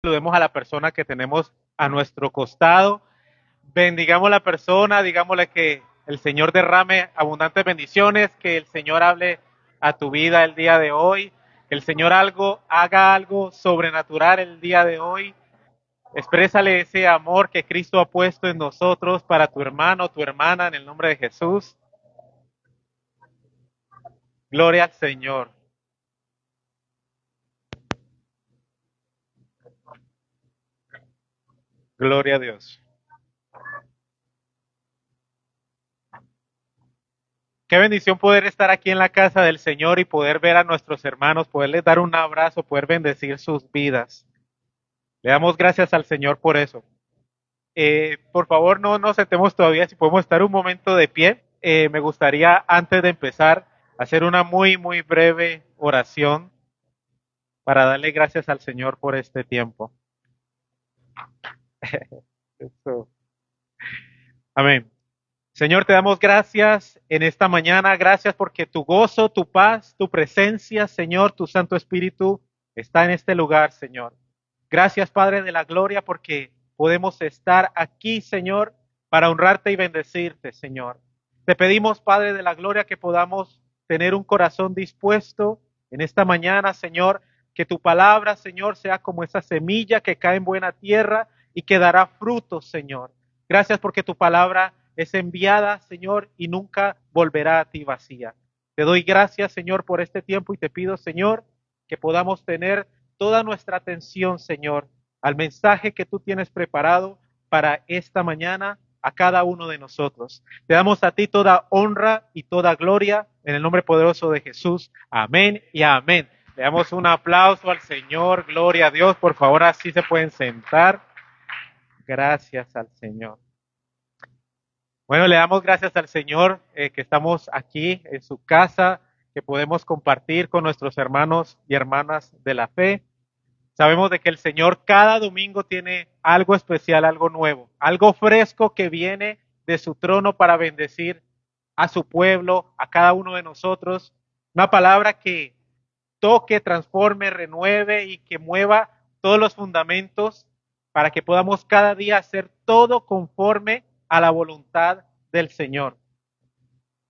Saludemos a la persona que tenemos a nuestro costado. Bendigamos a la persona, digámosle que el Señor derrame abundantes bendiciones, que el Señor hable a tu vida el día de hoy, que el Señor haga algo sobrenatural el día de hoy. Exprésale ese amor que Cristo ha puesto en nosotros para tu hermano, tu hermana, en el nombre de Jesús. Gloria al Señor. Gloria a Dios. Qué bendición poder estar aquí en la casa del Señor y poder ver a nuestros hermanos, poderles dar un abrazo, poder bendecir sus vidas. Le damos gracias al Señor por eso. Por favor, no nos sentemos todavía, si podemos estar un momento de pie. Me gustaría, antes de empezar, hacer una muy breve oración para darle gracias al Señor por este tiempo. Eso. Amén. Señor, te damos gracias en esta mañana. Gracias porque tu gozo, tu paz, tu presencia, Señor, tu Santo Espíritu está en este lugar, Señor. Gracias, Padre de la Gloria, porque podemos estar aquí, Señor, para honrarte y bendecirte, Señor. Te pedimos, Padre de la Gloria, que podamos tener un corazón dispuesto en esta mañana, Señor, que tu palabra, Señor, sea como esa semilla que cae en buena tierra y que dará frutos, Señor. Gracias porque tu palabra es enviada, Señor, y nunca volverá a ti vacía. Te doy gracias, Señor, por este tiempo y te pido, Señor, que podamos tener toda nuestra atención, Señor, al mensaje que tú tienes preparado para esta mañana a cada uno de nosotros. Te damos a ti toda honra y toda gloria en el nombre poderoso de Jesús. Amén y amén. Le damos un aplauso al Señor. Gloria a Dios. Por favor, así se pueden sentar. Gracias al Señor. Bueno, le damos gracias al Señor que estamos aquí en su casa, que podemos compartir con nuestros hermanos y hermanas de la fe. Sabemos de que el Señor cada domingo tiene algo especial, algo nuevo, algo fresco que viene de su trono para bendecir a su pueblo, a cada uno de nosotros. Una palabra que toque, transforme, renueve y que mueva todos los fundamentos para que podamos cada día hacer todo conforme a la voluntad del Señor.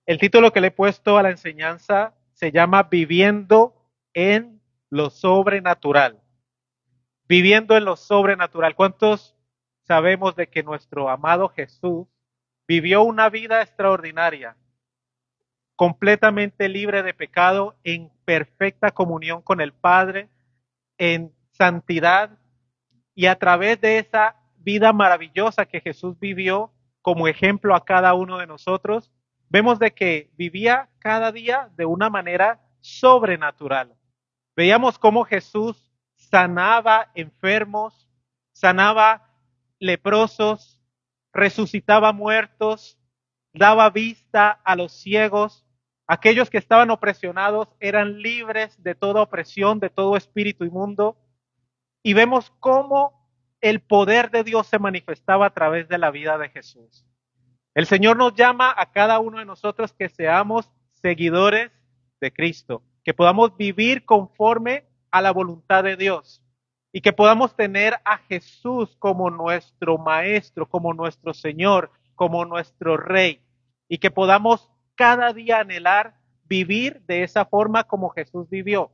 El título que le he puesto a la enseñanza se llama Viviendo en lo sobrenatural. Viviendo en lo sobrenatural. ¿Cuántos sabemos de que nuestro amado Jesús vivió una vida extraordinaria, completamente libre de pecado, en perfecta comunión con el Padre, en santidad, y a través de esa vida maravillosa que Jesús vivió como ejemplo a cada uno de nosotros, vemos de que vivía cada día de una manera sobrenatural. Veíamos cómo Jesús sanaba enfermos, sanaba leprosos, resucitaba muertos, daba vista a los ciegos. Aquellos que estaban opresionados eran libres de toda opresión, de todo espíritu inmundo. Y vemos cómo el poder de Dios se manifestaba a través de la vida de Jesús. El Señor nos llama a cada uno de nosotros que seamos seguidores de Cristo, que podamos vivir conforme a la voluntad de Dios y que podamos tener a Jesús como nuestro Maestro, como nuestro Señor, como nuestro Rey y que podamos cada día anhelar vivir de esa forma como Jesús vivió.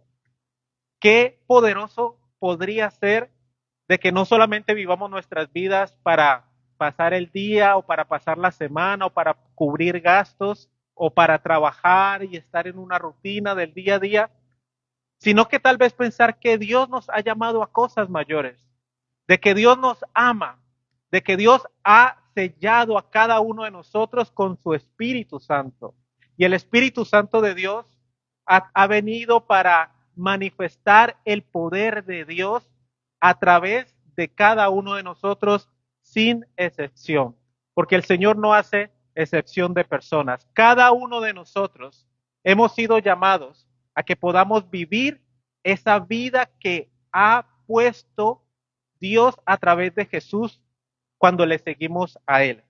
Qué poderoso podría ser de que no solamente vivamos nuestras vidas para pasar el día o para pasar la semana o para cubrir gastos o para trabajar y estar en una rutina del día a día, sino que tal vez pensar que Dios nos ha llamado a cosas mayores, de que Dios nos ama, de que Dios ha sellado a cada uno de nosotros con su Espíritu Santo. Y el Espíritu Santo de Dios ha venido para manifestar el poder de Dios a través de cada uno de nosotros sin excepción, porque el Señor no hace excepción de personas. Cada uno de nosotros hemos sido llamados a que podamos vivir esa vida que ha puesto Dios a través de Jesús cuando le seguimos a Él.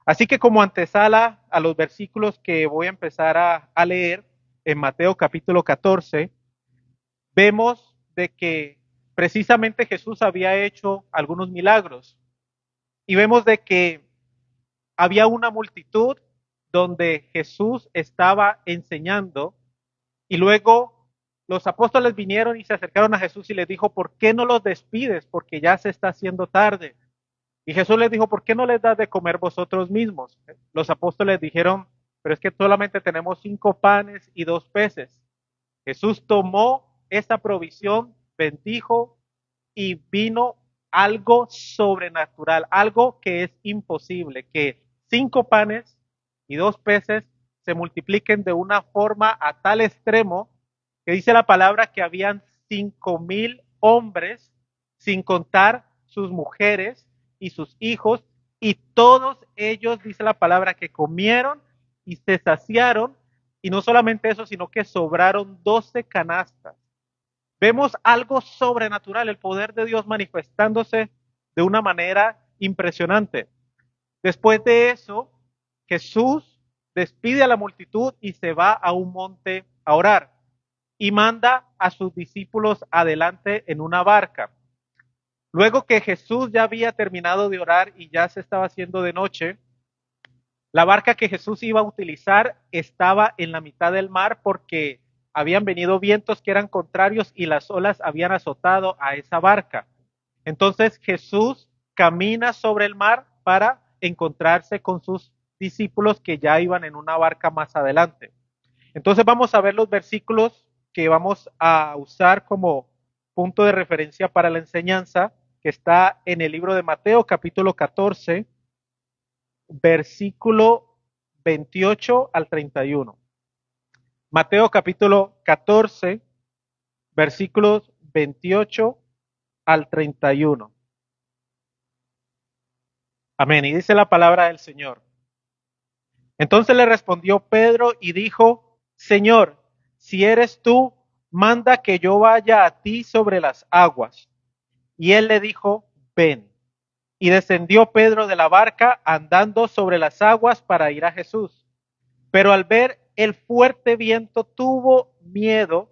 Así que como antesala a los versículos que voy a empezar a leer en Mateo capítulo 14, vemos de que precisamente Jesús había hecho algunos milagros. Y vemos de que había una multitud donde Jesús estaba enseñando y luego los apóstoles vinieron y se acercaron a Jesús y les dijo, ¿por qué no los despides? Porque ya se está haciendo tarde. Y Jesús les dijo, ¿por qué no les das de comer vosotros mismos? Los apóstoles dijeron, pero es que solamente tenemos 5 panes y 2 peces. Jesús tomó esa provisión, bendijo y vino algo sobrenatural, algo que es imposible, que 5 panes y 2 peces se multipliquen de una forma a tal extremo que dice la palabra que habían 5,000 hombres, sin contar sus mujeres y sus hijos, y todos ellos, dice la palabra, que comieron y se saciaron, y no solamente eso, sino que sobraron 12 canastas. Vemos algo sobrenatural, el poder de Dios manifestándose de una manera impresionante. Después de eso, Jesús despide a la multitud y se va a un monte a orar y manda a sus discípulos adelante en una barca. Luego que Jesús ya había terminado de orar y ya se estaba haciendo de noche, la barca que Jesús iba a utilizar estaba en la mitad del mar porque habían venido vientos que eran contrarios y las olas habían azotado a esa barca. Entonces Jesús camina sobre el mar para encontrarse con sus discípulos que ya iban en una barca más adelante. Entonces vamos a ver los versículos que vamos a usar como punto de referencia para la enseñanza, que está en el libro de Mateo capítulo 14, versículo 28 al 31. Mateo capítulo 14, versículos 28 al 31. Amén. Y dice la palabra del Señor. Entonces le respondió Pedro y dijo, Señor, si eres tú, manda que yo vaya a ti sobre las aguas. Y él le dijo, ven. Y descendió Pedro de la barca andando sobre las aguas para ir a Jesús. Pero al ver el fuerte viento tuvo miedo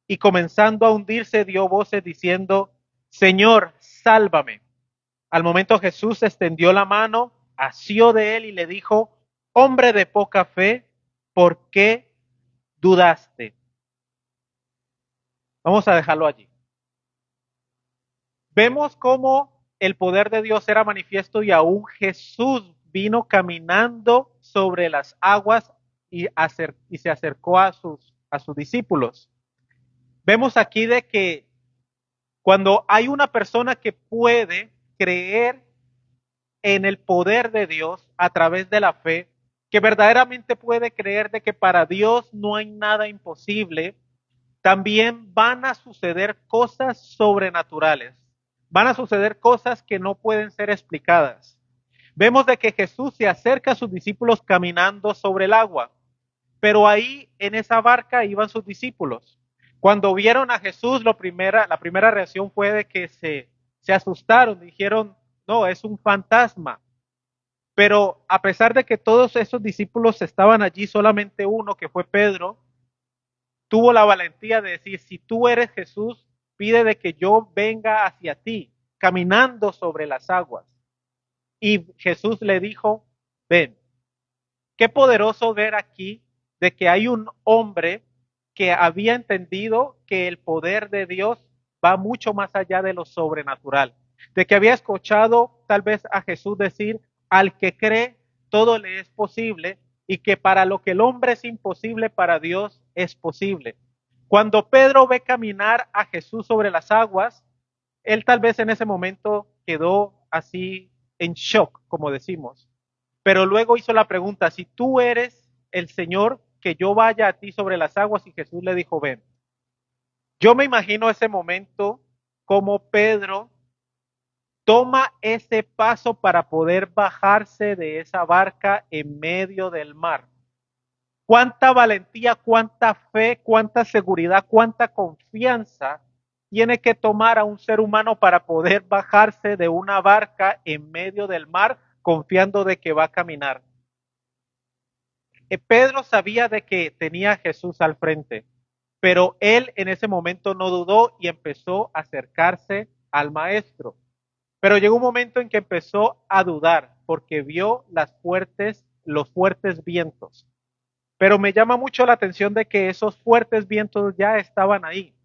y comenzando a hundirse dio voces diciendo, Señor, sálvame. Al momento Jesús extendió la mano, asió de él y le dijo, hombre de poca fe, ¿por qué dudaste? Vamos a dejarlo allí. Vemos cómo el poder de Dios era manifiesto y aún Jesús vino caminando sobre las aguas y se acercó a sus discípulos. Vemos aquí de que cuando hay una persona que puede creer en el poder de Dios a través de la fe, que verdaderamente puede creer de que para Dios no hay nada imposible, también van a suceder cosas sobrenaturales. Van a suceder cosas que no pueden ser explicadas. Vemos de que Jesús se acerca a sus discípulos caminando sobre el agua, pero ahí en esa barca iban sus discípulos. Cuando vieron a Jesús, la primera reacción fue de que se asustaron, dijeron, no, es un fantasma. Pero a pesar de que todos esos discípulos estaban allí, solamente uno, que fue Pedro, tuvo la valentía de decir, si tú eres Jesús, pide de que yo venga hacia ti, caminando sobre las aguas. Y Jesús le dijo, ven. Qué poderoso ver aquí de que hay un hombre que había entendido que el poder de Dios va mucho más allá de lo sobrenatural. De que había escuchado tal vez a Jesús decir, al que cree, todo le es posible, y que para lo que el hombre es imposible, para Dios es posible. Cuando Pedro ve caminar a Jesús sobre las aguas, él tal vez en ese momento quedó así en shock, como decimos. Pero luego hizo la pregunta, si tú eres el Señor, que yo vaya a ti sobre las aguas, y Jesús le dijo, ven. Yo me imagino ese momento como Pedro toma ese paso para poder bajarse de esa barca en medio del mar. Cuánta valentía, cuánta fe, cuánta seguridad, cuánta confianza tiene que tomar a un ser humano para poder bajarse de una barca en medio del mar confiando de que va a caminar. Pedro sabía de que tenía a Jesús al frente. Pero él en ese momento no dudó y empezó a acercarse al maestro. Pero llegó un momento en que empezó a dudar porque vio los fuertes vientos. Pero me llama mucho la atención de que esos fuertes vientos ya estaban ahí.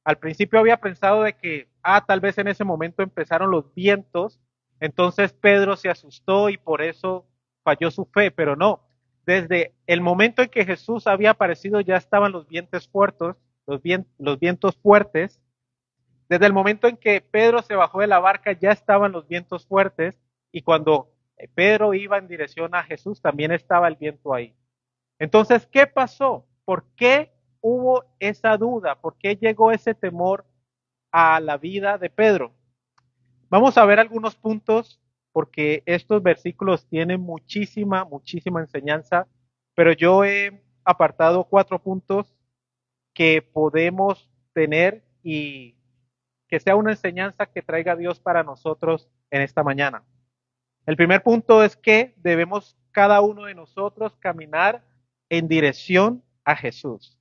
Al principio había pensado de que, tal vez en ese momento empezaron los vientos, entonces Pedro se asustó y por eso falló su fe, pero no. Desde el momento en que Jesús había aparecido ya estaban los vientos fuertes, los vientos fuertes. Desde el momento en que Pedro se bajó de la barca ya estaban los vientos fuertes y cuando Pedro iba en dirección a Jesús también estaba el viento ahí. Entonces, ¿qué pasó? ¿Por qué hubo esa duda? ¿Por qué llegó ese temor a la vida de Pedro? Vamos a ver algunos puntos porque estos versículos tienen muchísima enseñanza, pero yo he apartado 4 puntos que podemos tener y que sea una enseñanza que traiga Dios para nosotros en esta mañana. El primer punto es que debemos cada uno de nosotros caminar en dirección a Jesús.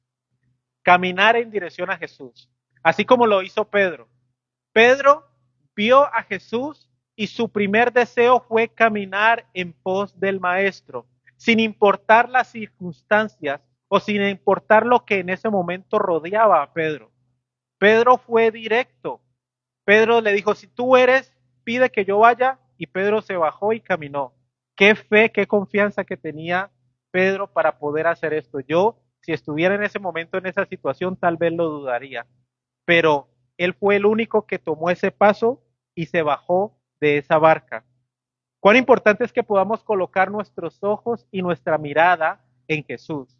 Caminar en dirección a Jesús. Así como lo hizo Pedro. Pedro vio a Jesús y su primer deseo fue caminar en pos del Maestro, sin importar las circunstancias o sin importar lo que en ese momento rodeaba a Pedro. Pedro fue directo. Pedro le dijo, si tú eres, pide que yo vaya, y Pedro se bajó y caminó. Qué fe, qué confianza que tenía Pedro para poder hacer esto. Yo, si estuviera en ese momento, en esa situación, tal vez lo dudaría. Pero él fue el único que tomó ese paso y se bajó de esa barca. Cuán importante es que podamos colocar nuestros ojos y nuestra mirada en Jesús.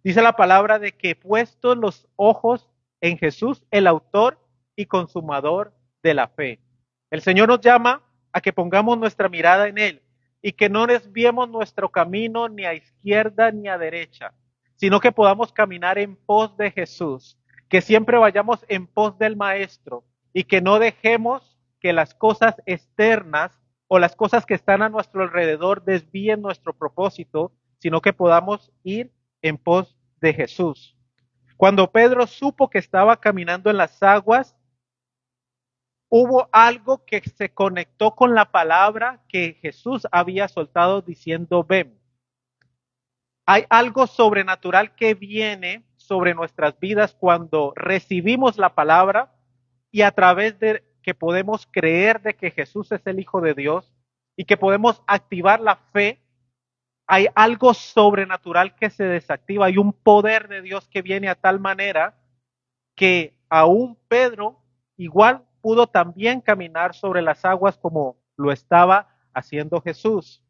Dice la palabra de que puestos los ojos en Jesús, el autor y consumador de la fe. El Señor nos llama a que pongamos nuestra mirada en Él y que no desviemos nuestro camino ni a izquierda ni a derecha, sino que podamos caminar en pos de Jesús, que siempre vayamos en pos del Maestro y que no dejemos que las cosas externas o las cosas que están a nuestro alrededor desvíen nuestro propósito, sino que podamos ir en pos de Jesús. Cuando Pedro supo que estaba caminando en las aguas, hubo algo que se conectó con la palabra que Jesús había soltado diciendo, ven. Hay algo sobrenatural que viene sobre nuestras vidas cuando recibimos la palabra y a través de que podemos creer de que Jesús es el Hijo de Dios y que podemos activar la fe, hay algo sobrenatural que se desactiva, hay un poder de Dios que viene a tal manera que aún Pedro igual pudo también caminar sobre las aguas como lo estaba haciendo Jesús.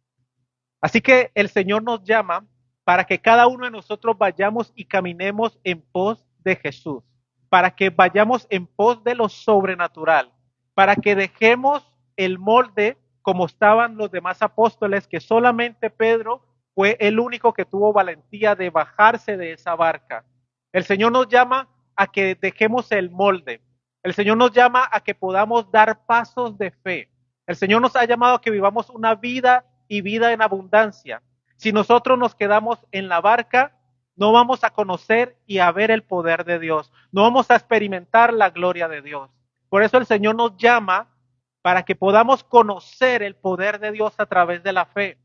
Así que el Señor nos llama para que cada uno de nosotros vayamos y caminemos en pos de Jesús, para que vayamos en pos de lo sobrenatural, para que dejemos el molde como estaban los demás apóstoles, que solamente Pedro fue el único que tuvo valentía de bajarse de esa barca. El Señor nos llama a que dejemos el molde. El Señor nos llama a que podamos dar pasos de fe. El Señor nos ha llamado a que vivamos una vida y vida en abundancia. Si nosotros nos quedamos en la barca, no vamos a conocer y a ver el poder de Dios. No vamos a experimentar la gloria de Dios. Por eso el Señor nos llama para que podamos conocer el poder de Dios a través de la fe.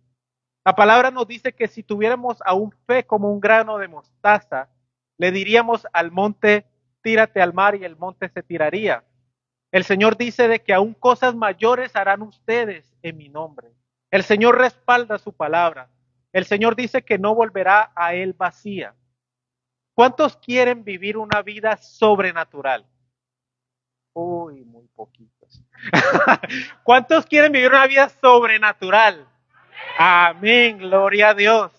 La palabra nos dice que si tuviéramos aún fe como un grano de mostaza, le diríamos al monte, tírate al mar y el monte se tiraría. El Señor dice de que aún cosas mayores harán ustedes en mi nombre. El Señor respalda su palabra. El Señor dice que no volverá a él vacía. ¿Cuántos quieren vivir una vida sobrenatural? Uy, muy poquitos. ¿Cuántos quieren vivir una vida sobrenatural? Amén, gloria a Dios.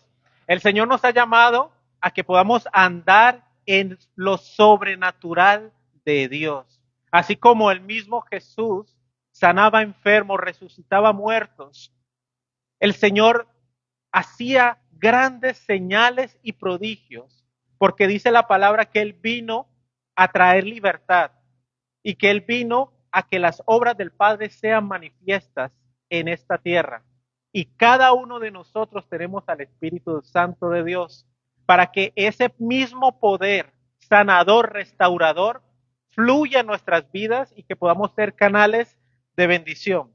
El Señor nos ha llamado a que podamos andar en lo sobrenatural de Dios. Así como el mismo Jesús sanaba enfermos, resucitaba muertos. El Señor hacía grandes señales y prodigios, porque dice la palabra que Él vino a traer libertad y que Él vino a que las obras del Padre sean manifiestas en esta tierra. Y cada uno de nosotros tenemos al Espíritu Santo de Dios para que ese mismo poder sanador, restaurador, fluya en nuestras vidas y que podamos ser canales de bendición.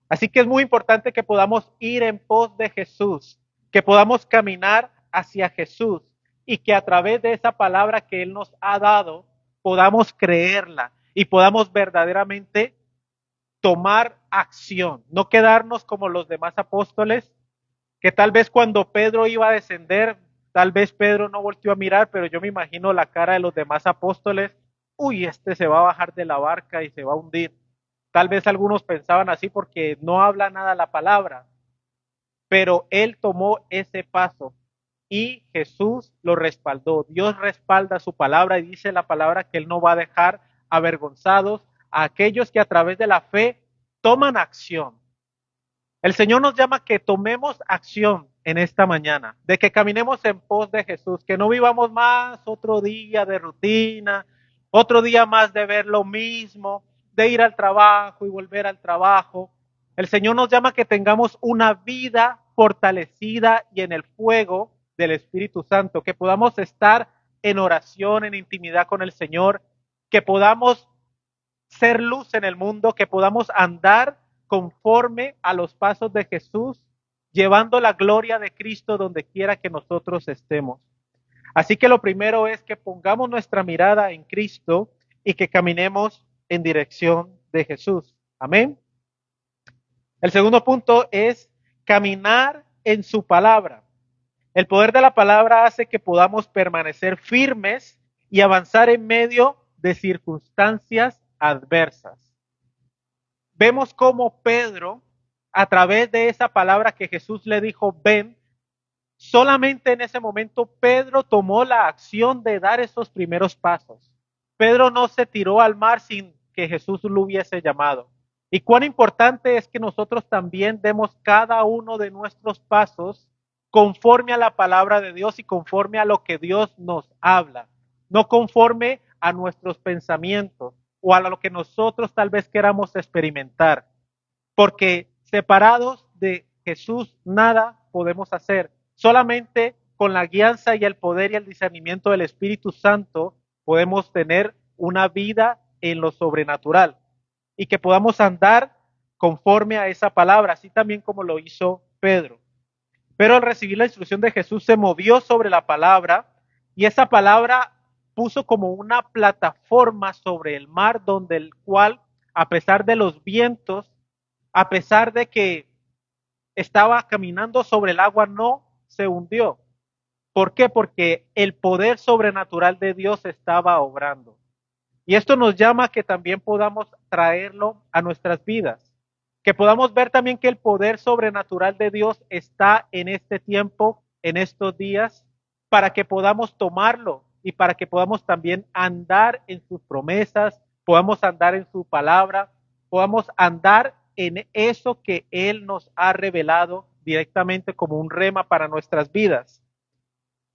Así que es muy importante que podamos ir en pos de Jesús, que podamos caminar hacia Jesús y que a través de esa palabra que Él nos ha dado podamos creerla y podamos verdaderamente tomar acción, no quedarnos como los demás apóstoles, que tal vez cuando Pedro iba a descender, tal vez Pedro no volteó a mirar, pero yo me imagino la cara de los demás apóstoles, uy, este se va a bajar de la barca y se va a hundir. Tal vez algunos pensaban así porque no habla nada la palabra, pero él tomó ese paso y Jesús lo respaldó. Dios respalda su palabra y dice la palabra que él no va a dejar avergonzados a aquellos que a través de la fe toman acción. El Señor nos llama que tomemos acción en esta mañana, de que caminemos en pos de Jesús, que no vivamos más otro día de rutina, otro día más de ver lo mismo, de ir al trabajo y volver al trabajo. El Señor nos llama que tengamos una vida fortalecida y en el fuego del Espíritu Santo, que podamos estar en oración, en intimidad con el Señor, que podamos ser luz en el mundo, que podamos andar conforme a los pasos de Jesús, llevando la gloria de Cristo donde quiera que nosotros estemos. Así que lo primero es que pongamos nuestra mirada en Cristo y que caminemos en dirección de Jesús. Amén. El segundo punto es caminar en su palabra. El poder de la palabra hace que podamos permanecer firmes y avanzar en medio de circunstancias adversas. Vemos cómo Pedro, a través de esa palabra que Jesús le dijo, ven, solamente en ese momento Pedro tomó la acción de dar esos primeros pasos. Pedro no se tiró al mar sin que Jesús lo hubiese llamado. Y cuán importante es que nosotros también demos cada uno de nuestros pasos conforme a la palabra de Dios y conforme a lo que Dios nos habla, no conforme a nuestros pensamientos o a lo que nosotros tal vez queramos experimentar, porque separados de Jesús nada podemos hacer. Solamente con la guianza y el poder y el discernimiento del Espíritu Santo podemos tener una vida en lo sobrenatural y que podamos andar conforme a esa palabra, así también como lo hizo Pedro. Pero al recibir la instrucción de Jesús se movió sobre la palabra y esa palabra puso como una plataforma sobre el mar donde el cual, a pesar de los vientos, a pesar de que estaba caminando sobre el agua, no se hundió. ¿Por qué? Porque el poder sobrenatural de Dios estaba obrando. Y esto nos llama a que también podamos traerlo a nuestras vidas. Que podamos ver también que el poder sobrenatural de Dios está en este tiempo, en estos días, para que podamos tomarlo y para que podamos también andar en sus promesas, podamos andar en su palabra, podamos andar en eso que Él nos ha revelado directamente como un rema para nuestras vidas.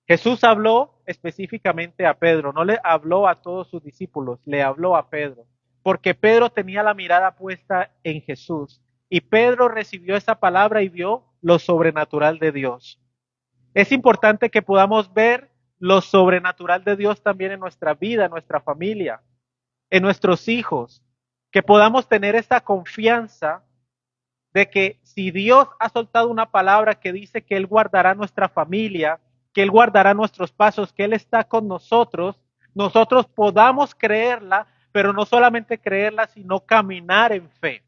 Jesús habló específicamente a Pedro, no le habló a todos sus discípulos, le habló a Pedro, porque Pedro tenía la mirada puesta en Jesús y Pedro recibió esa palabra y vio lo sobrenatural de Dios. Es importante que podamos ver lo sobrenatural de Dios también en nuestra vida, en nuestra familia, en nuestros hijos, que podamos tener esta confianza de que si Dios ha soltado una palabra que dice que Él guardará nuestra familia, que Él guardará nuestros pasos, que Él está con nosotros, nosotros podamos creerla, pero no solamente creerla, sino caminar en fe.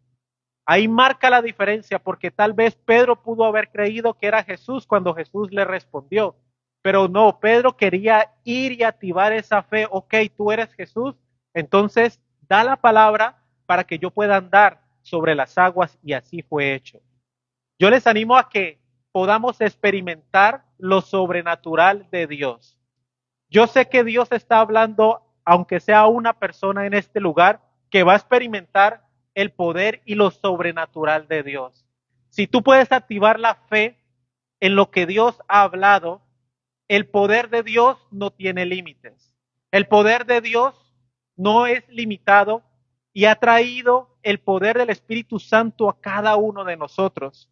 Ahí marca la diferencia, porque tal vez Pedro pudo haber creído que era Jesús cuando Jesús le respondió, pero no, Pedro quería ir y activar esa fe. Ok, tú eres Jesús, entonces da la palabra para que yo pueda andar sobre las aguas, y así fue hecho. Yo les animo a que podamos experimentar lo sobrenatural de Dios. Yo sé que Dios está hablando, aunque sea una persona en este lugar, que va a experimentar el poder y lo sobrenatural de Dios. Si tú puedes activar la fe en lo que Dios ha hablado, el poder de Dios no tiene límites. El poder de Dios no es limitado y ha traído el poder del Espíritu Santo a cada uno de nosotros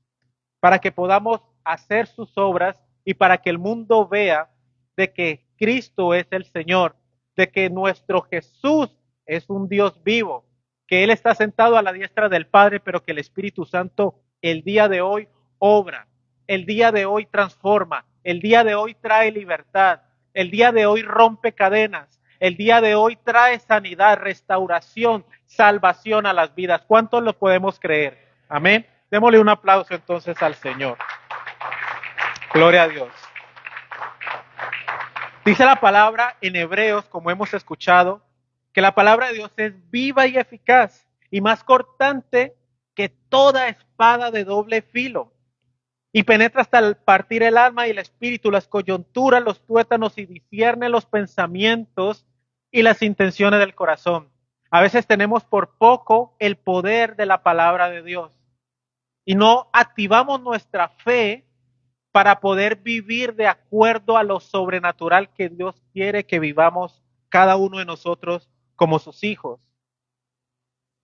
para que podamos hacer sus obras y para que el mundo vea de que Cristo es el Señor, de que nuestro Jesús es un Dios vivo, que Él está sentado a la diestra del Padre, pero que el Espíritu Santo el día de hoy obra, el día de hoy transforma, el día de hoy trae libertad, el día de hoy rompe cadenas, el día de hoy trae sanidad, restauración, salvación a las vidas. ¿Cuántos lo podemos creer? Amén. Démosle un aplauso entonces al Señor. Gloria a Dios. Dice la palabra en Hebreos, como hemos escuchado, que la palabra de Dios es viva y eficaz y más cortante que toda espada de doble filo, y penetra hasta el partir el alma y el espíritu, las coyunturas, los tuétanos, y discierne los pensamientos y las intenciones del corazón. A veces tenemos por poco el poder de la palabra de Dios y no activamos nuestra fe para poder vivir de acuerdo a lo sobrenatural que Dios quiere que vivamos cada uno de nosotros como sus hijos.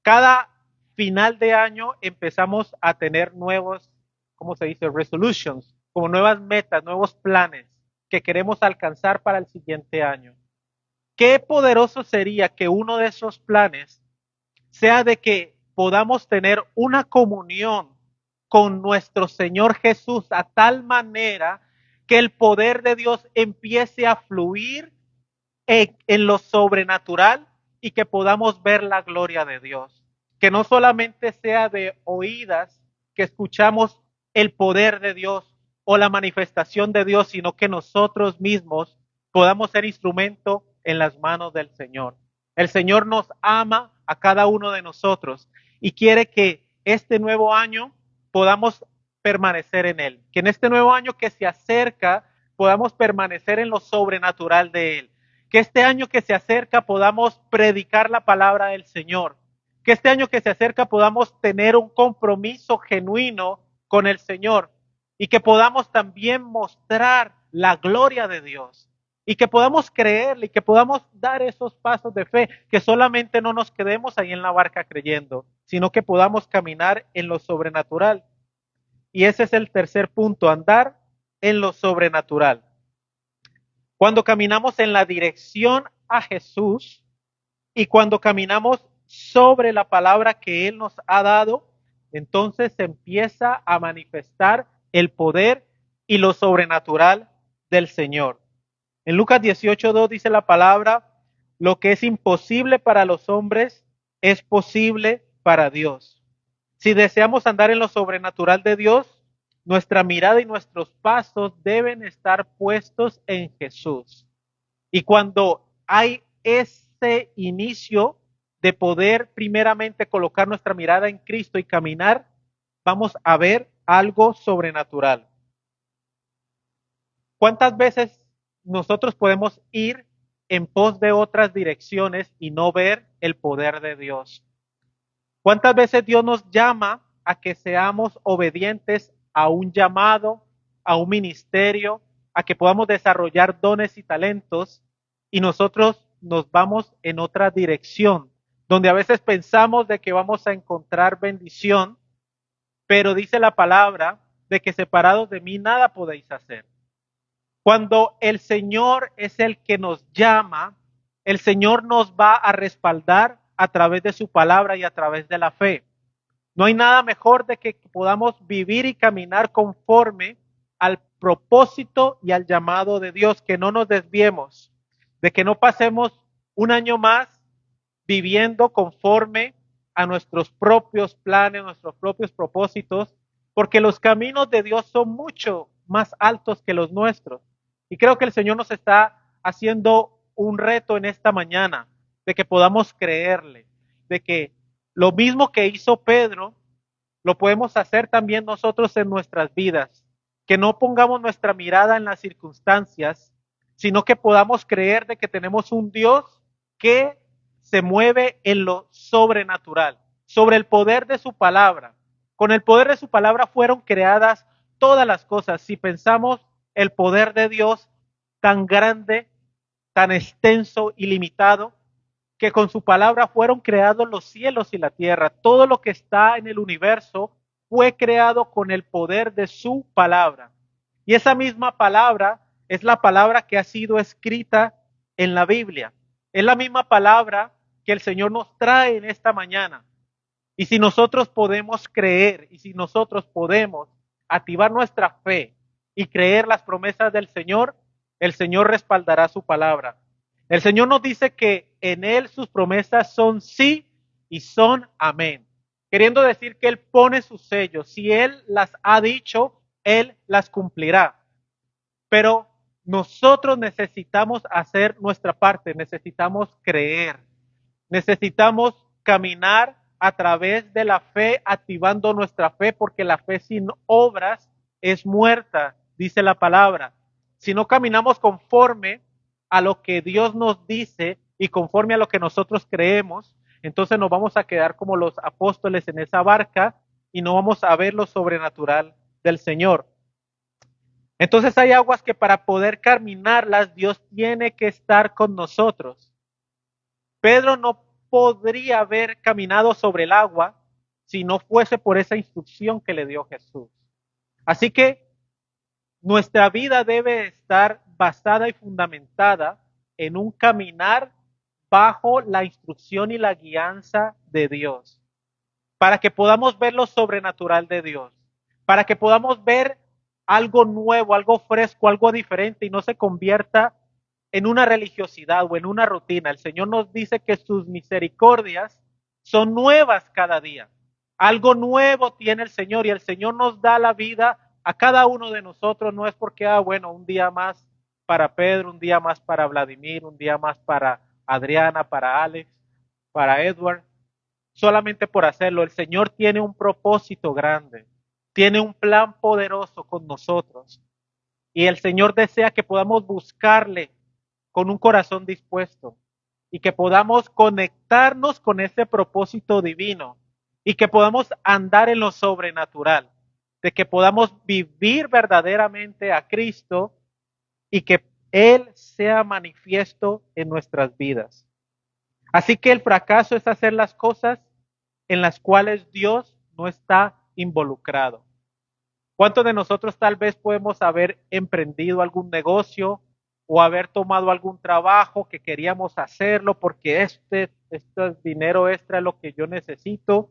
Cada final de año empezamos a tener nuevos, ¿cómo se dice? Resolutions, como nuevas metas, nuevos planes que queremos alcanzar para el siguiente año. Qué poderoso sería que uno de esos planes sea de que podamos tener una comunión con nuestro Señor Jesús a tal manera que el poder de Dios empiece a fluir en lo sobrenatural y que podamos ver la gloria de Dios. Que no solamente sea de oídas que escuchamos el poder de Dios o la manifestación de Dios, sino que nosotros mismos podamos ser instrumento en las manos del Señor. El Señor nos ama a cada uno de nosotros y quiere que este nuevo año podamos permanecer en Él. Que en este nuevo año que se acerca podamos permanecer en lo sobrenatural de Él. Que este año que se acerca podamos predicar la palabra del Señor. Que este año que se acerca podamos tener un compromiso genuino con el Señor y que podamos también mostrar la gloria de Dios y que podamos creerle y que podamos dar esos pasos de fe, que solamente no nos quedemos ahí en la barca creyendo, sino que podamos caminar en lo sobrenatural. Y ese es el tercer punto, andar en lo sobrenatural. Cuando caminamos en la dirección a Jesús y cuando caminamos sobre la palabra que Él nos ha dado, entonces se empieza a manifestar el poder y lo sobrenatural del Señor. En Lucas 18:2 dice la palabra, lo que es imposible para los hombres es posible para Dios. Si deseamos andar en lo sobrenatural de Dios, nuestra mirada y nuestros pasos deben estar puestos en Jesús. Y cuando hay ese inicio de poder primeramente colocar nuestra mirada en Cristo y caminar, vamos a ver algo sobrenatural. ¿Cuántas veces nosotros podemos ir en pos de otras direcciones y no ver el poder de Dios? ¿Cuántas veces Dios nos llama a que seamos obedientes a un llamado, a un ministerio, a que podamos desarrollar dones y talentos y nosotros nos vamos en otra dirección, donde a veces pensamos de que vamos a encontrar bendición, pero dice la palabra de que separados de mí nada podéis hacer? Cuando el Señor es el que nos llama, el Señor nos va a respaldar a través de su palabra y a través de la fe. No hay nada mejor de que podamos vivir y caminar conforme al propósito y al llamado de Dios, que no nos desviemos, de que no pasemos un año más viviendo conforme a nuestros propios planes, nuestros propios propósitos, porque los caminos de Dios son mucho más altos que los nuestros. Y creo que el Señor nos está haciendo un reto en esta mañana, de que podamos creerle, de que lo mismo que hizo Pedro, lo podemos hacer también nosotros en nuestras vidas. Que no pongamos nuestra mirada en las circunstancias, sino que podamos creer de que tenemos un Dios que se mueve en lo sobrenatural, sobre el poder de su palabra. Con el poder de su palabra fueron creadas todas las cosas. Si pensamos el poder de Dios tan grande, tan extenso y limitado, que con su palabra fueron creados los cielos y la tierra. Todo lo que está en el universo fue creado con el poder de su palabra. Y esa misma palabra es la palabra que ha sido escrita en la Biblia. Es la misma palabra que el Señor nos trae en esta mañana. Y si nosotros podemos creer y si nosotros podemos activar nuestra fe y creer las promesas del Señor, el Señor respaldará su palabra. El Señor nos dice que en Él sus promesas son sí y son amén. Queriendo decir que Él pone sus sellos. Si Él las ha dicho, Él las cumplirá. Pero nosotros necesitamos hacer nuestra parte, necesitamos creer, necesitamos caminar a través de la fe, activando nuestra fe, porque la fe sin obras es muerta, dice la palabra. Si no caminamos conforme a lo que Dios nos dice y conforme a lo que nosotros creemos, entonces nos vamos a quedar como los apóstoles en esa barca y no vamos a ver lo sobrenatural del Señor. Entonces hay aguas que para poder caminarlas Dios tiene que estar con nosotros. Pedro no podría haber caminado sobre el agua si no fuese por esa instrucción que le dio Jesús. Así que nuestra vida debe estar basada y fundamentada en un caminar bajo la instrucción y la guianza de Dios, para que podamos ver lo sobrenatural de Dios, para que podamos ver algo nuevo, algo fresco, algo diferente y no se convierta en una religiosidad o en una rutina. El Señor nos dice que sus misericordias son nuevas cada día. Algo nuevo tiene el Señor y el Señor nos da la vida a cada uno de nosotros. No es porque, bueno, un día más para Pedro, un día más para Vladimir, un día más para Adriana, para Alex, para Edward, solamente por hacerlo. El Señor tiene un propósito grande, tiene un plan poderoso con nosotros. Y el Señor desea que podamos buscarle con un corazón dispuesto y que podamos conectarnos con ese propósito divino y que podamos andar en lo sobrenatural, de que podamos vivir verdaderamente a Cristo y que Él sea manifiesto en nuestras vidas. Así que el fracaso es hacer las cosas en las cuales Dios no está involucrado. ¿Cuántos de nosotros tal vez podemos haber emprendido algún negocio o haber tomado algún trabajo que queríamos hacerlo porque este dinero extra es lo que yo necesito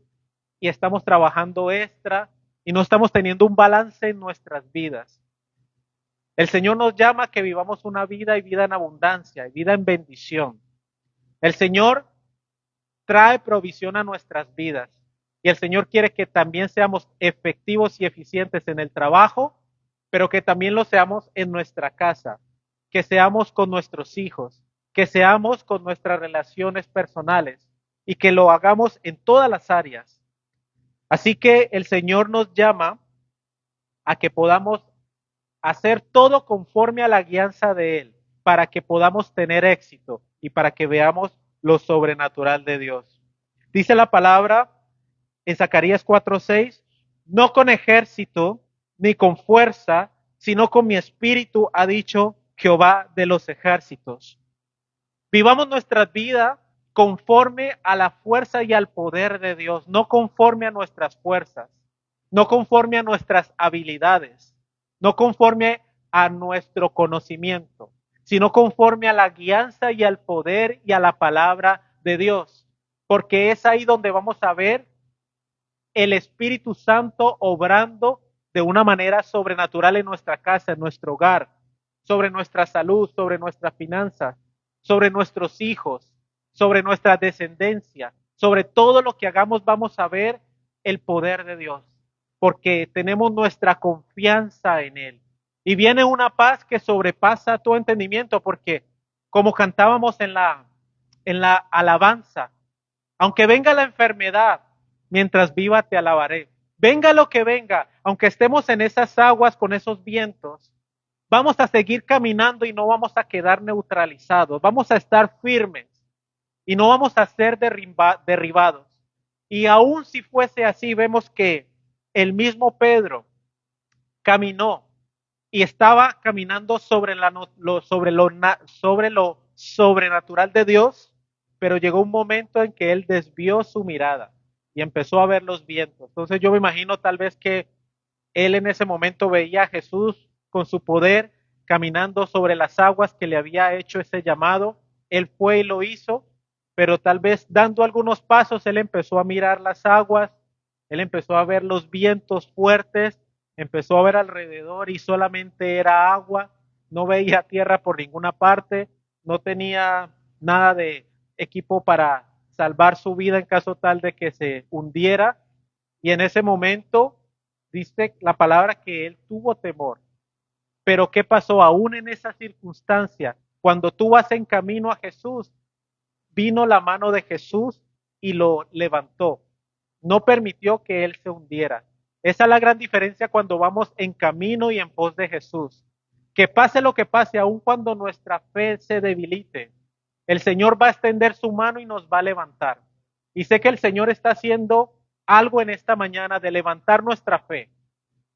y estamos trabajando extra y no estamos teniendo un balance en nuestras vidas? El Señor nos llama a que vivamos una vida y vida en abundancia y vida en bendición. El Señor trae provisión a nuestras vidas. Y el Señor quiere que también seamos efectivos y eficientes en el trabajo, pero que también lo seamos en nuestra casa, que seamos con nuestros hijos, que seamos con nuestras relaciones personales y que lo hagamos en todas las áreas. Así que el Señor nos llama a que podamos hacer todo conforme a la guianza de Él, para que podamos tener éxito y para que veamos lo sobrenatural de Dios. Dice la palabra en Zacarías 4:6, no con ejército ni con fuerza, sino con mi espíritu, ha dicho Jehová de los ejércitos. Vivamos nuestra vida conforme a la fuerza y al poder de Dios, no conforme a nuestras fuerzas, no conforme a nuestras habilidades, no conforme a nuestro conocimiento, sino conforme a la guianza y al poder y a la palabra de Dios, porque es ahí donde vamos a ver el Espíritu Santo obrando de una manera sobrenatural en nuestra casa, en nuestro hogar, sobre nuestra salud, sobre nuestras finanzas, sobre nuestros hijos, sobre nuestra descendencia, sobre todo lo que hagamos vamos a ver el poder de Dios, porque tenemos nuestra confianza en Él. Y viene una paz que sobrepasa todo entendimiento, porque como cantábamos en la alabanza, aunque venga la enfermedad, mientras viva te alabaré. Venga lo que venga, aunque estemos en esas aguas con esos vientos, vamos a seguir caminando y no vamos a quedar neutralizados. Vamos a estar firmes y no vamos a ser derribados. Y aun si fuese así, vemos que el mismo Pedro caminó y estaba caminando sobre lo sobrenatural de Dios, pero llegó un momento en que él desvió su mirada y empezó a ver los vientos. Entonces yo me imagino tal vez que él en ese momento veía a Jesús con su poder caminando sobre las aguas que le había hecho ese llamado él fue y lo hizo, pero tal vez dando algunos pasos, él empezó a mirar las aguas, él empezó a ver los vientos fuertes, empezó a ver alrededor y solamente era agua, no veía tierra por ninguna parte, no tenía nada de equipo para salvar su vida en caso tal de que se hundiera. Y en ese momento dice la palabra que él tuvo temor. Pero ¿qué pasó? Aún en esa circunstancia, cuando tú vas en camino a Jesús, vino la mano de Jesús y lo levantó. No permitió que él se hundiera. Esa es la gran diferencia cuando vamos en camino y en pos de Jesús. Que pase lo que pase, aun cuando nuestra fe se debilite, el Señor va a extender su mano y nos va a levantar. Y sé que el Señor está haciendo algo en esta mañana de levantar nuestra fe,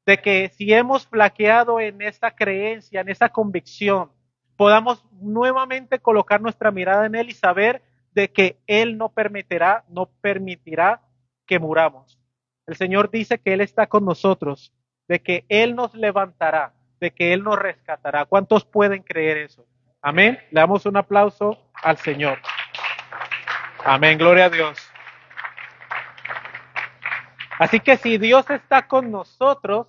de que si hemos flaqueado en esta creencia, en esa convicción, podamos nuevamente colocar nuestra mirada en Él y saber de que Él no permitirá que muramos. El Señor dice que Él está con nosotros, de que Él nos levantará, de que Él nos rescatará. ¿Cuántos pueden creer eso? Amén. Le damos un aplauso al Señor. Amén. Gloria a Dios. Así que si Dios está con nosotros,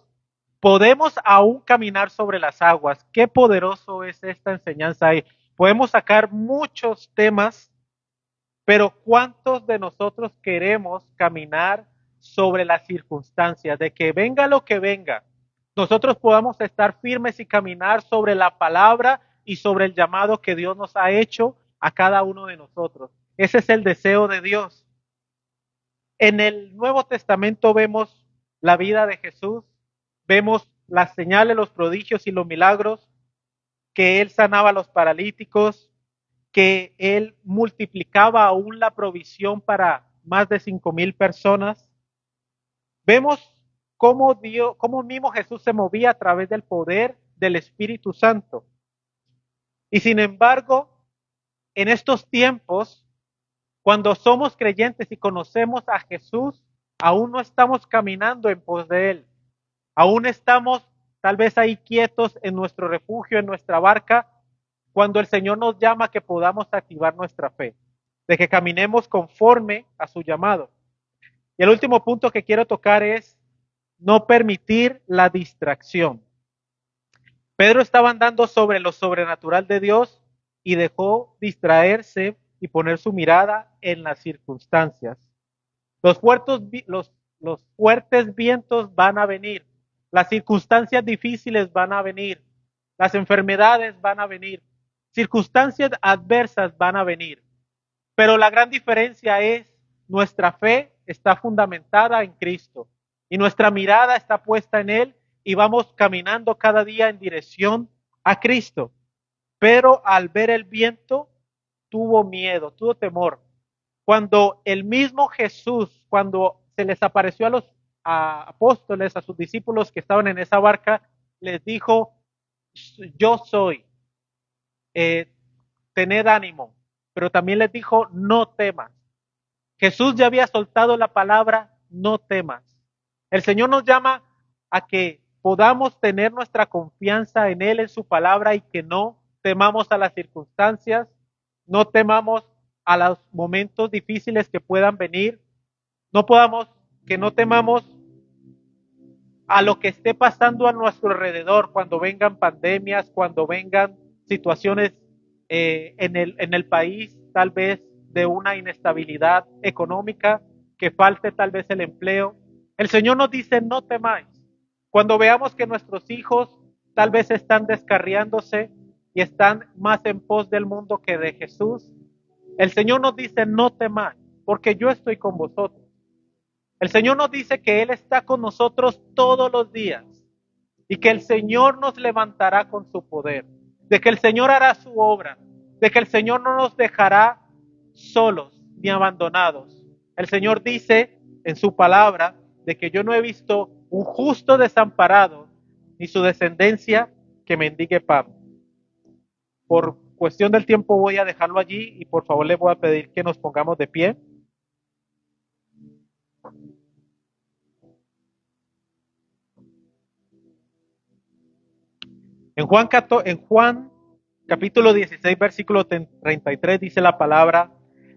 podemos aún caminar sobre las aguas. Qué poderoso es esta enseñanza ahí. Podemos sacar muchos temas, pero ¿cuántos de nosotros queremos caminar sobre las circunstancias? De que venga lo que venga, nosotros podamos estar firmes y caminar sobre la palabra y sobre el llamado que Dios nos ha hecho a cada uno de nosotros. Ese es el deseo de Dios. En el Nuevo Testamento vemos la vida de Jesús, vemos las señales, los prodigios y los milagros, que Él sanaba a los paralíticos, que Él multiplicaba aún la provisión para más de 5,000 personas. Vemos cómo mismo Jesús se movía a través del poder del Espíritu Santo. Y sin embargo, en estos tiempos, cuando somos creyentes y conocemos a Jesús, aún no estamos caminando en pos de Él. Aún estamos tal vez ahí quietos en nuestro refugio, en nuestra barca, cuando el Señor nos llama que podamos activar nuestra fe, de que caminemos conforme a su llamado. Y el último punto que quiero tocar es no permitir la distracción. Pedro estaba andando sobre lo sobrenatural de Dios y dejó distraerse y poner su mirada en las circunstancias. Los fuertes vientos van a venir, las circunstancias difíciles van a venir, las enfermedades van a venir, circunstancias adversas van a venir. Pero la gran diferencia es nuestra fe está fundamentada en Cristo y nuestra mirada está puesta en Él y vamos caminando cada día en dirección a Cristo. Pero al ver el viento, tuvo miedo, tuvo temor. Cuando el mismo Jesús, cuando se les apareció a los apóstoles, a sus discípulos que estaban en esa barca, les dijo, yo soy, eh, tened ánimo, pero también les dijo, no temas. Jesús ya había soltado la palabra, no temas. El Señor nos llama a que podamos tener nuestra confianza en Él, en su palabra, y que no temamos a las circunstancias, no temamos a los momentos difíciles que puedan venir, que no temamos a lo que esté pasando a nuestro alrededor, cuando vengan pandemias, cuando vengan situaciones en el país, tal vez de una inestabilidad económica, que falte tal vez el empleo. El Señor nos dice, no temáis. Cuando veamos que nuestros hijos tal vez están descarriándose y están más en pos del mundo que de Jesús, el Señor nos dice, no temáis, porque yo estoy con vosotros. El Señor nos dice que Él está con nosotros todos los días y que el Señor nos levantará con su poder, de que el Señor hará su obra, de que el Señor no nos dejará solos ni abandonados. El Señor dice en su palabra de que yo no he visto un justo desamparado ni su descendencia que mendigue pan. Por cuestión del tiempo voy a dejarlo allí y por favor le voy a pedir que nos pongamos de pie. En Juan capítulo 16, versículo 33, dice la palabra: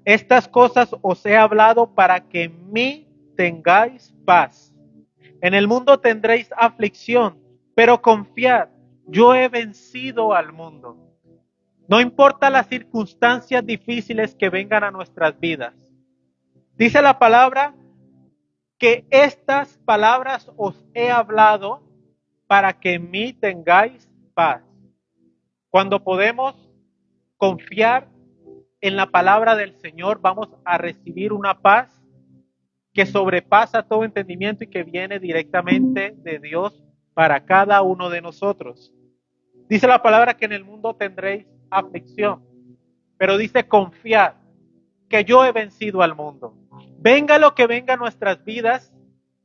estas cosas os he hablado para que en mí tengáis paz. En el mundo tendréis aflicción, pero confiad, yo he vencido al mundo. No importa las circunstancias difíciles que vengan a nuestras vidas. Dice la palabra que estas palabras os he hablado para que en mí tengáis paz. Cuando podemos confiar en la palabra del Señor, vamos a recibir una paz que sobrepasa todo entendimiento y que viene directamente de Dios para cada uno de nosotros. Dice la palabra que en el mundo tendréis aflicción, pero dice confiad que yo he vencido al mundo. Venga lo que venga a nuestras vidas,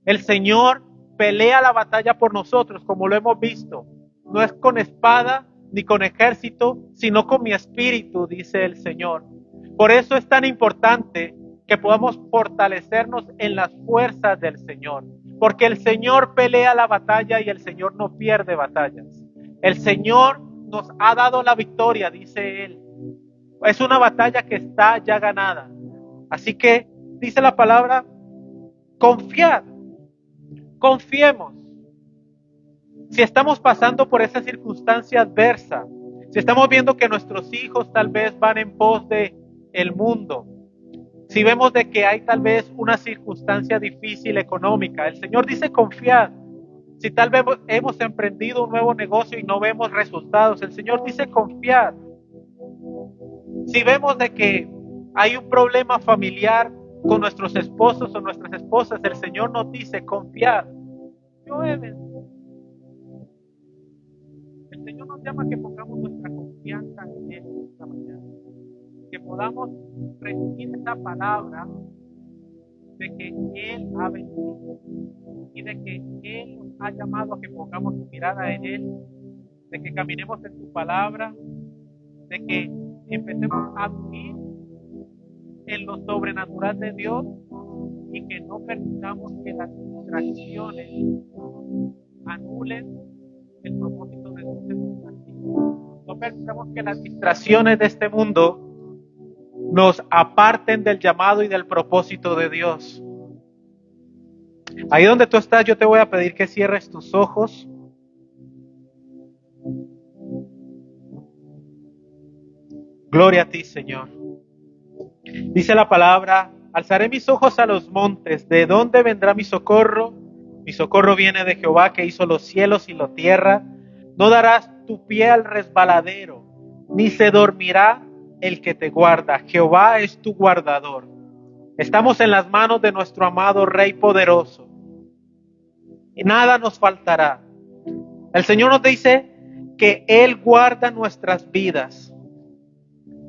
el Señor pelea la batalla por nosotros, como lo hemos visto. No es con espada ni con ejército, sino con mi espíritu, dice el Señor. Por eso es tan importante que podamos fortalecernos en las fuerzas del Señor, porque el Señor pelea la batalla y el Señor no pierde batallas. El Señor nos ha dado la victoria, dice Él. Es una batalla que está ya ganada. Así que dice la palabra, confiad, confiemos. Si estamos pasando por esa circunstancia adversa, si estamos viendo que nuestros hijos tal vez van en pos de el mundo, si vemos de que hay tal vez una circunstancia difícil económica, el Señor dice confiad. Si tal vez hemos emprendido un nuevo negocio y no vemos resultados, el Señor dice confiad. Si vemos de que hay un problema familiar con nuestros esposos o nuestras esposas, el Señor nos dice confiad. Yo he vencido. El Señor nos llama a que pongamos nuestra confianza en Él esta mañana. Que podamos recibir esta palabra de que Él ha vencido y de que Él nos ha llamado a que pongamos su mirada en Él, de que caminemos en su palabra, de que empecemos a vivir en lo sobrenatural de Dios y que no permitamos que las distracciones anulen el propósito de Dios en nuestras vidas. No permitamos que las distracciones de este mundo nos aparten del llamado y del propósito de Dios. Ahí donde tú estás, yo te voy a pedir que cierres tus ojos. Gloria a ti, Señor. Dice la palabra, alzaré mis ojos a los montes, ¿de dónde vendrá mi socorro? Mi socorro viene de Jehová, que hizo los cielos y la tierra. No darás tu pie al resbaladero, ni se dormirá el que te guarda. Jehová es tu guardador. Estamos en las manos de nuestro amado Rey poderoso. Y nada nos faltará. El Señor nos dice que Él guarda nuestras vidas,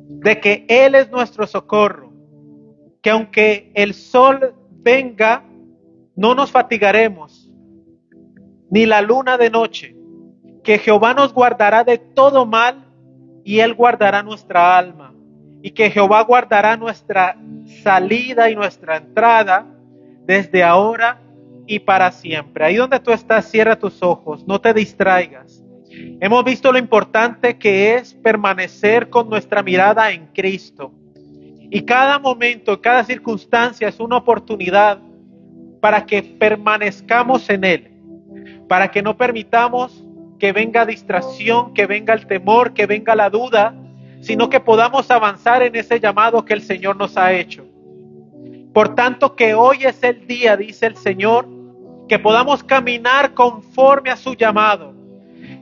de que Él es nuestro socorro, que aunque el sol venga, no nos fatigaremos, ni la luna de noche, que Jehová nos guardará de todo mal y Él guardará nuestra alma, y que Jehová guardará nuestra salida y nuestra entrada desde ahora y para siempre. Ahí donde tú estás, cierra tus ojos, no te distraigas. Hemos visto lo importante que es permanecer con nuestra mirada en Cristo. Y cada momento, cada circunstancia es una oportunidad para que permanezcamos en Él, para que no permitamos que venga distracción, que venga el temor, que venga la duda, sino que podamos avanzar en ese llamado que el Señor nos ha hecho. Por tanto, que hoy es el día, dice el Señor, que podamos caminar conforme a su llamado,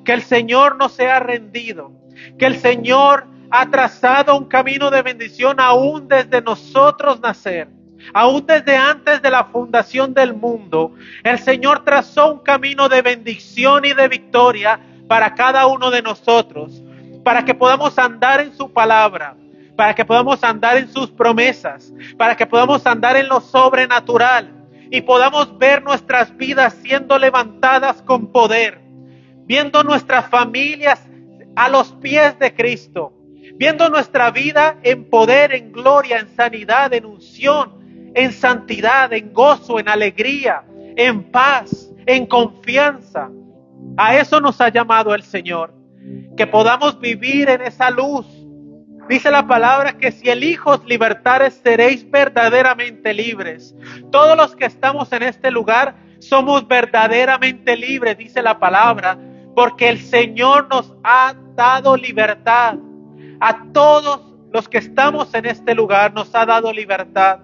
que el Señor no se ha rendido, que el Señor ha trazado un camino de bendición aún desde nosotros nacer, aún desde antes de la fundación del mundo. El Señor trazó un camino de bendición y de victoria para cada uno de nosotros, para que podamos andar en su palabra, para que podamos andar en sus promesas, para que podamos andar en lo sobrenatural y podamos ver nuestras vidas siendo levantadas con poder, viendo nuestras familias a los pies de Cristo, viendo nuestra vida en poder, en gloria, en sanidad, en unción, en santidad, en gozo, en alegría, en paz, en confianza. A eso nos ha llamado el Señor. que podamos vivir en esa luz. Dice la palabra que si el Hijo os libertare, seréis verdaderamente libres. Todos los que estamos en este lugar somos verdaderamente libres, dice la palabra, porque el Señor nos ha dado libertad. A todos los que estamos en este lugar nos ha dado libertad.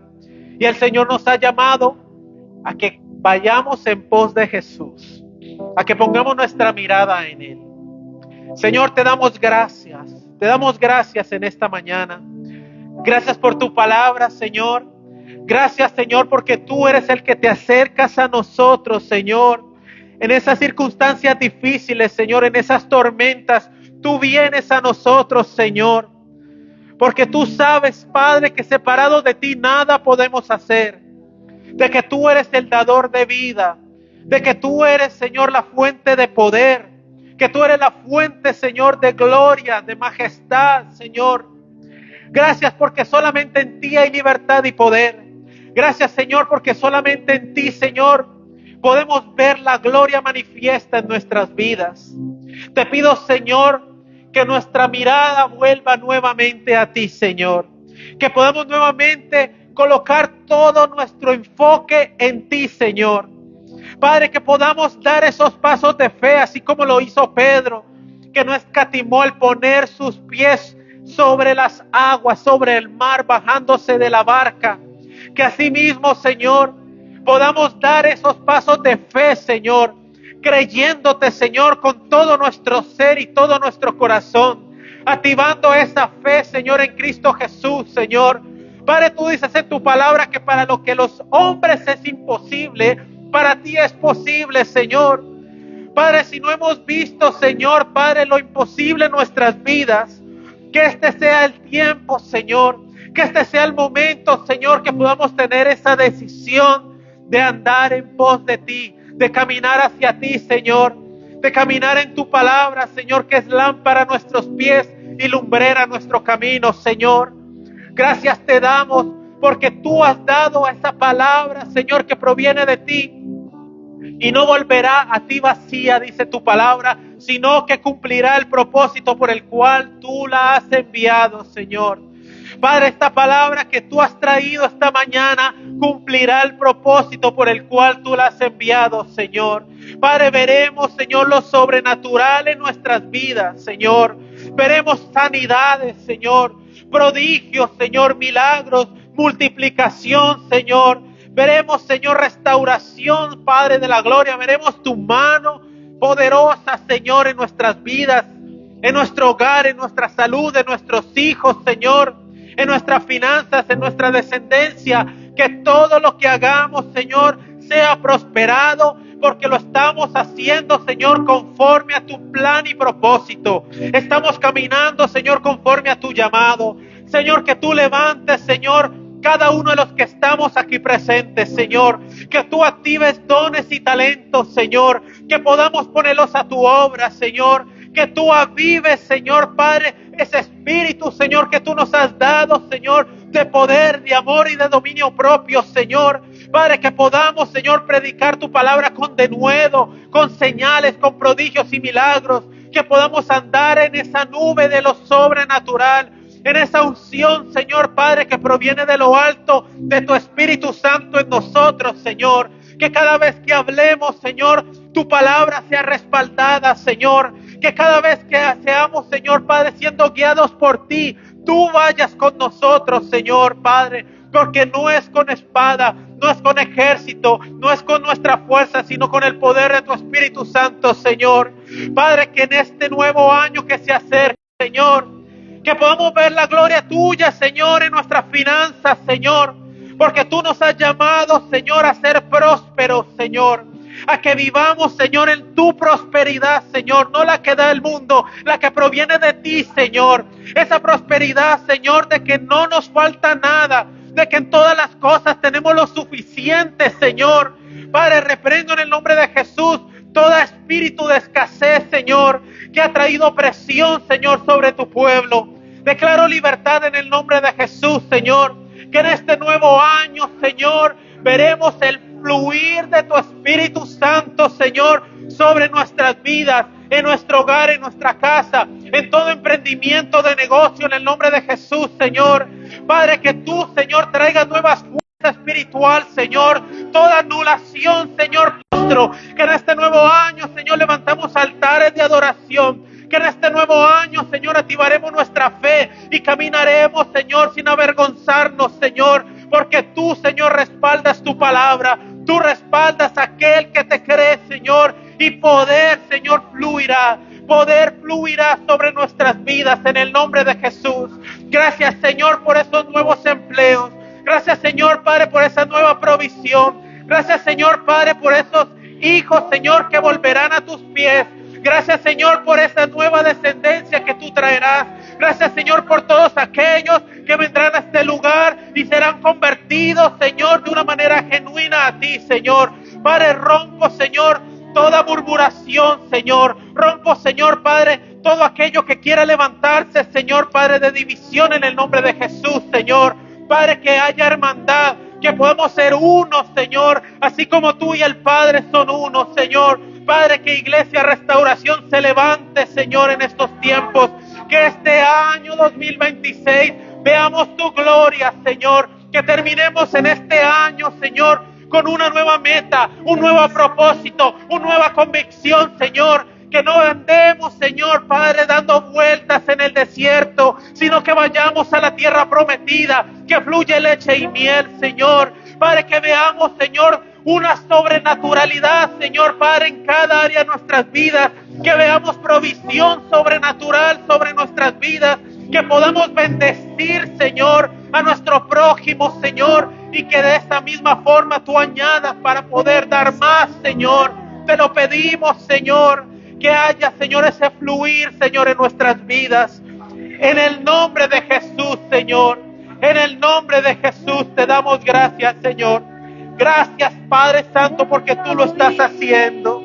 Y el Señor nos ha llamado a que vayamos en pos de Jesús, a que pongamos nuestra mirada en Él. Señor, te damos gracias en esta mañana. Gracias por tu palabra, Señor. Gracias, Señor, porque tú eres el que te acercas a nosotros, Señor. En esas circunstancias difíciles, Señor, en esas tormentas, tú vienes a nosotros, Señor. Porque tú sabes, Padre, que separados de ti nada podemos hacer. De que tú eres el dador de vida. De que tú eres, Señor, la fuente de poder. Que tú eres la fuente, Señor, de gloria, de majestad, Señor. Gracias porque solamente en ti hay libertad y poder. Gracias, Señor, porque solamente en ti, Señor, podemos ver la gloria manifiesta en nuestras vidas. Te pido, Señor, que nuestra mirada vuelva nuevamente a ti, Señor. Que podamos nuevamente colocar todo nuestro enfoque en ti, Señor. Padre, que podamos dar esos pasos de fe, así como lo hizo Pedro, que no escatimó el poner sus pies sobre las aguas, sobre el mar, bajándose de la barca. Que asimismo, Señor, podamos dar esos pasos de fe, Señor, creyéndote, Señor, con todo nuestro ser y todo nuestro corazón, activando esa fe, Señor, en Cristo Jesús, Señor. Padre, tú dices en tu palabra que para lo que los hombres es imposible, para ti es posible, Señor. Padre, si no hemos visto, Señor, Padre, lo imposible en nuestras vidas, que este sea el tiempo, Señor, que este sea el momento, Señor, que podamos tener esa decisión de andar en pos de ti, de caminar hacia ti, Señor, de caminar en tu palabra, Señor, que es lámpara a nuestros pies y lumbrera a nuestro camino, Señor. Gracias te damos porque tú has dado esa palabra, Señor, que proviene de ti y no volverá a ti vacía, dice tu palabra, sino que cumplirá el propósito por el cual tú la has enviado, Señor. Padre, esta palabra que tú has traído esta mañana cumplirá el propósito por el cual tú la has enviado, Señor. Padre, veremos, Señor, lo sobrenatural en nuestras vidas, Señor. Veremos sanidades, Señor, prodigios, Señor, milagros, multiplicación, Señor. Veremos, Señor, restauración, Padre de la gloria. Veremos tu mano poderosa, Señor, en nuestras vidas, en nuestro hogar, en nuestra salud, en nuestros hijos, Señor, en nuestras finanzas, en nuestra descendencia. Que todo lo que hagamos, Señor, sea prosperado, porque lo estamos haciendo, Señor, conforme a tu plan y propósito. Estamos caminando, Señor, conforme a tu llamado. Señor, que tú levantes, Señor, cada uno de los que estamos aquí presentes, Señor, que tú actives dones y talentos, Señor, que podamos ponerlos a tu obra, Señor, que tú avives, Señor, Padre, ese espíritu, Señor, que tú nos has dado, Señor, de poder, de amor y de dominio propio, Señor. Padre, que podamos, Señor, predicar tu palabra con denuedo, con señales, con prodigios y milagros, que podamos andar en esa nube de lo sobrenatural, en esa unción, Señor Padre, que proviene de lo alto, de tu Espíritu Santo en nosotros, Señor. Que cada vez que hablemos, Señor, tu palabra sea respaldada, Señor. Que cada vez que seamos, Señor Padre, siendo guiados por ti, tú vayas con nosotros, Señor Padre. Porque no es con espada, no es con ejército, no es con nuestra fuerza, sino con el poder de tu Espíritu Santo, Señor. Padre, que en este nuevo año que se acerca, Señor, que podamos ver la gloria tuya, Señor, en nuestras finanzas, Señor. Porque tú nos has llamado, Señor, a ser prósperos, Señor. A que vivamos, Señor, en tu prosperidad, Señor. No la que da el mundo, la que proviene de ti, Señor. Esa prosperidad, Señor, de que no nos falta nada. De que en todas las cosas tenemos lo suficiente, Señor. Padre, reprendo en el nombre de Jesús todo espíritu de escasez, Señor, que ha traído presión, Señor, sobre tu pueblo. Declaro libertad en el nombre de Jesús, Señor, que en este nuevo año, Señor, veremos el fluir de tu Espíritu Santo, Señor, sobre nuestras vidas. en nuestro hogar, en nuestra casa, en todo emprendimiento de negocio, en el nombre de Jesús, Señor. Padre, que tú, Señor, traigas nuevas fuerzas espiritual, Señor, toda anulación, Señor, nuestro, que en este nuevo año, Señor, levantamos altares de adoración, que en este nuevo año, Señor, activaremos nuestra fe y caminaremos, Señor, sin avergonzarnos, Señor, porque tú, Señor, respaldas tu palabra, tú respaldas a aquel que te cree, Señor, y poder, Señor, fluirá sobre nuestras vidas en el nombre de Jesús. Gracias, Señor, por esos nuevos empleos. Gracias, Señor, Padre, por esa nueva provisión. Gracias, Señor, Padre, por esos hijos, Señor, que volverán a tus pies. Gracias, Señor, por esa nueva descendencia que tú traerás. Gracias, Señor, por todos aquellos que vendrán a este lugar y serán convertidos, Señor, de una manera genuina a ti, Señor. Padre, rompo, Señor, toda murmuración, Señor. Rompo, Señor, Padre, todo aquello que quiera levantarse, Señor, Padre, de división en el nombre de Jesús, Señor. Padre, que haya hermandad, que podamos ser uno, Señor, así como tú y el Padre son uno, Señor. Padre, que Iglesia Restauración se levante, Señor, en estos tiempos. Que este año 2026 veamos tu gloria, Señor. Que terminemos en este año, Señor, con una nueva meta, un nuevo propósito, una nueva convicción, Señor. Que no andemos, Señor, Padre, dando vueltas en el desierto, sino que vayamos a la tierra prometida, que fluye leche y miel, Señor. Padre, que veamos, Señor, una sobrenaturalidad, Señor, Padre, en cada área de nuestras vidas. Que veamos provisión sobrenatural sobre nuestras vidas. Que podamos bendecir, Señor, a nuestro prójimo, Señor, y que de esta misma forma tú añadas para poder dar más, Señor. Te lo pedimos, Señor, que haya, Señor, ese fluir, Señor, en nuestras vidas. En el nombre de Jesús, Señor. En el nombre de Jesús te damos gracias, Señor. Gracias, Padre Santo, porque tú lo estás haciendo.